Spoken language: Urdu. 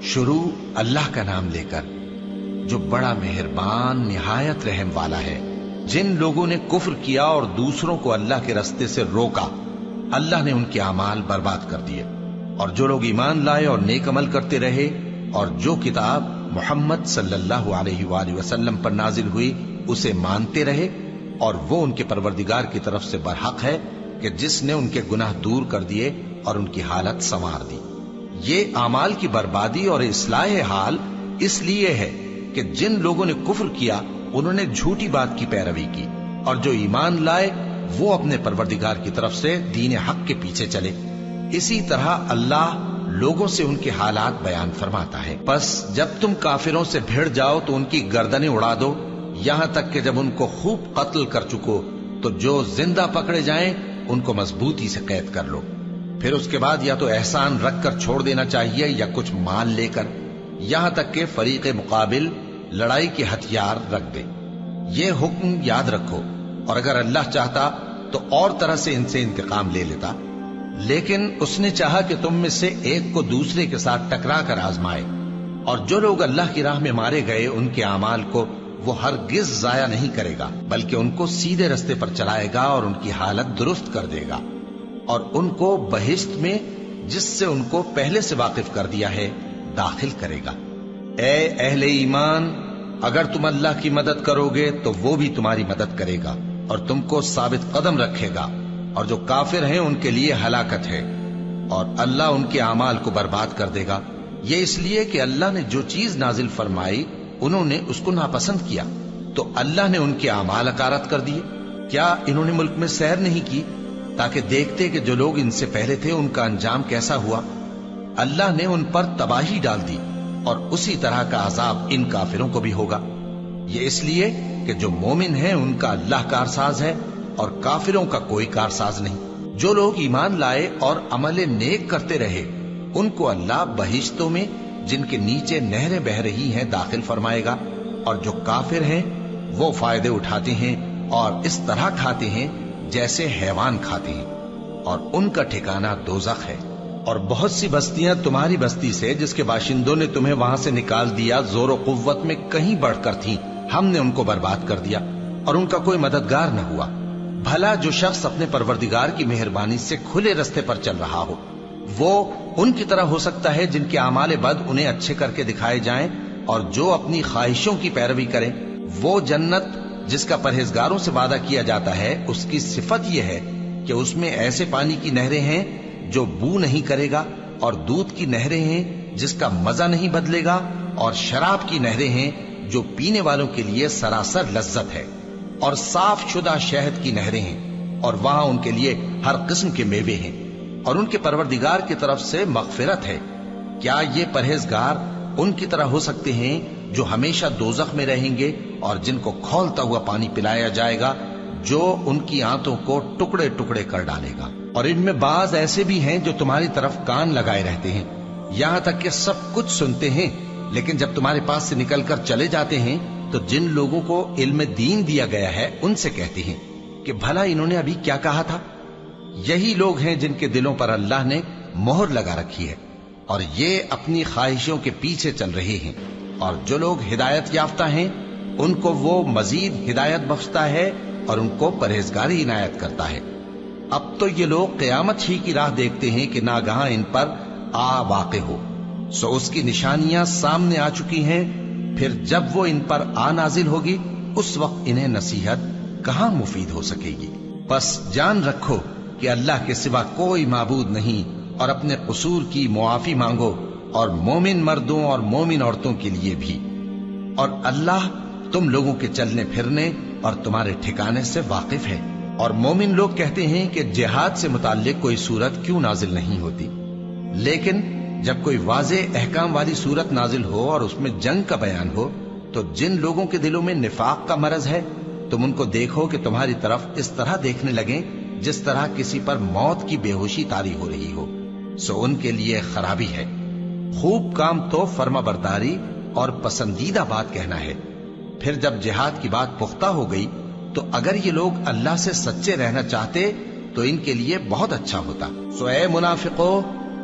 شروع اللہ کا نام لے کر جو بڑا مہربان نہایت رحم والا ہے۔ جن لوگوں نے کفر کیا اور دوسروں کو اللہ کے راستے سے روکا، اللہ نے ان کے اعمال برباد کر دیے، اور جو لوگ ایمان لائے اور نیک عمل کرتے رہے اور جو کتاب محمد صلی اللہ علیہ وآلہ وسلم پر نازل ہوئی اسے مانتے رہے، اور وہ ان کے پروردگار کی طرف سے برحق ہے کہ جس نے ان کے گناہ دور کر دیے اور ان کی حالت سنوار دی۔ یہ اعمال کی بربادی اور اصلاح حال اس لیے ہے کہ جن لوگوں نے کفر کیا انہوں نے جھوٹی بات کی پیروی کی، اور جو ایمان لائے وہ اپنے پروردگار کی طرف سے دین حق کے پیچھے چلے۔ اسی طرح اللہ لوگوں سے ان کے حالات بیان فرماتا ہے۔ پس جب تم کافروں سے بھیڑ جاؤ تو ان کی گردنیں اڑا دو، یہاں تک کہ جب ان کو خوب قتل کر چکو تو جو زندہ پکڑے جائیں ان کو مضبوطی سے قید کر لو۔ پھر اس کے بعد یا تو احسان رکھ کر چھوڑ دینا چاہیے یا کچھ مال لے کر، یہاں تک کہ فریق مقابل لڑائی کے ہتھیار رکھ دے۔ یہ حکم یاد رکھو، اور اگر اللہ چاہتا تو اور طرح سے ان سے انتقام لے لیتا، لیکن اس نے چاہا کہ تم میں سے ایک کو دوسرے کے ساتھ ٹکرا کر آزمائے۔ اور جو لوگ اللہ کی راہ میں مارے گئے ان کے اعمال کو وہ ہرگز ضائع نہیں کرے گا، بلکہ ان کو سیدھے رستے پر چلائے گا اور ان کی حالت درست کر دے گا، اور ان کو بہشت میں جس سے ان کو پہلے سے واقف کر دیا ہے داخل کرے گا۔ اے اہل ایمان، اگر تم اللہ کی مدد کرو گے تو وہ بھی تمہاری مدد کرے گا اور تم کو ثابت قدم رکھے گا، اور جو کافر ہیں ان کے لیے ہلاکت ہے، اور اللہ ان کے اعمال کو برباد کر دے گا۔ یہ اس لیے کہ اللہ نے جو چیز نازل فرمائی انہوں نے اس کو ناپسند کیا، تو اللہ نے ان کے اعمال اکارت کر دیے۔ کیا انہوں نے ملک میں سیر نہیں کی تاکہ دیکھتے کہ جو لوگ ان سے پہلے تھے ان کا انجام کیسا ہوا؟ اللہ نے ان پر تباہی ڈال دی، اور اسی طرح کا عذاب ان کافروں کو بھی ہوگا۔ یہ اس لیے کہ جو مومن ہیں ان کا اللہ کارساز ہے اور کافروں کا کوئی کارساز نہیں۔ جو لوگ ایمان لائے اور عمل نیک کرتے رہے ان کو اللہ بہشتوں میں جن کے نیچے نہریں بہ رہی ہیں داخل فرمائے گا، اور جو کافر ہیں وہ فائدے اٹھاتے ہیں اور اس طرح کھاتے ہیں جیسے حیوان کھاتے ہیں، اور ان کا ٹھکانہ دوزخ ہے۔ اور بہت سی بستیاں تمہاری بستی سے جس کے باشندوں نے تمہیں وہاں سے نکال دیا زور و قوت میں کہیں بڑھ کر تھیں، ہم نے ان کو برباد کر دیا اور ان کا کوئی مددگار نہ ہوا۔ بھلا جو شخص اپنے پروردگار کی مہربانی سے کھلے رستے پر چل رہا ہو وہ ان کی طرح ہو سکتا ہے جن کے اعمال بد انہیں اچھے کر کے دکھائے جائیں، اور جو اپنی خواہشوں کی پیروی کریں وہ جنت جس کا پرہیزگاروں سے وعدہ کیا جاتا ہے اس کی صفت یہ ہے کہ اس میں ایسے پانی کی نہریں ہیں جو بو نہیں کرے گا، اور دودھ کی نہریں ہیں جس کا مزہ نہیں بدلے گا، اور شراب کی نہریں ہیں جو پینے والوں کے لیے سراسر لذت ہے، اور صاف شدہ شہد کی نہریں ہیں، اور وہاں ان کے لیے ہر قسم کے میوے ہیں، اور ان کے پروردگار کی طرف سے مغفرت ہے۔ کیا یہ پرہیزگار ان کی طرح ہو سکتے ہیں جو ہمیشہ دوزخ میں رہیں گے اور جن کو کھولتا ہوا پانی پلایا جائے گا جو ان کی آنتوں کو ٹکڑے ٹکڑے کر ڈالے گا؟ اور ان میں بعض ایسے بھی ہیں جو تمہاری طرف کان لگائے رہتے ہیں، یہاں تک کہ سب کچھ سنتے ہیں، لیکن جب تمہارے پاس سے نکل کر چلے جاتے ہیں تو جن لوگوں کو علم دین دیا گیا ہے ان سے کہتے ہیں کہ بھلا انہوں نے ابھی کیا کہا تھا؟ یہی لوگ ہیں جن کے دلوں پر اللہ نے مہر لگا رکھی ہے اور یہ اپنی خواہشوں کے پیچھے چل رہے ہیں، اور جو لوگ ہدایت یافتہ ہیں ان کو وہ مزید ہدایت بخشتا ہے اور ان کو پرہیزگاری عنایت کرتا ہے۔ اب تو یہ لوگ قیامت ہی کی راہ دیکھتے ہیں کہ ناگہاں ان پر آ واقع ہو، سو اس کی نشانیاں سامنے آ چکی ہیں، پھر جب وہ ان پر آ نازل ہوگی اس وقت انہیں نصیحت کہاں مفید ہو سکے گی۔ بس جان رکھو کہ اللہ کے سوا کوئی معبود نہیں، اور اپنے قصور کی معافی مانگو، اور مومن مردوں اور مومن عورتوں کے لیے بھی، اور اللہ تم لوگوں کے چلنے پھرنے اور تمہارے ٹھکانے سے واقف ہے۔ اور مومن لوگ کہتے ہیں کہ جہاد سے متعلق کوئی سورت کیوں نازل نہیں ہوتی، لیکن جب کوئی واضح احکام والی سورت نازل ہو اور اس میں جنگ کا بیان ہو تو جن لوگوں کے دلوں میں نفاق کا مرض ہے تم ان کو دیکھو کہ تمہاری طرف اس طرح دیکھنے لگیں جس طرح کسی پر موت کی بے ہوشی طاری ہو رہی ہو، سو ان کے لیے خرابی ہے۔ خوب کام تو فرما برداری اور پسندیدہ بات کہنا ہے۔ پھر جب جہاد کی بات پختہ ہو گئی تو اگر یہ لوگ اللہ سے سچے رہنا چاہتے تو ان کے لیے بہت اچھا ہوتا۔ سو اے منافقو،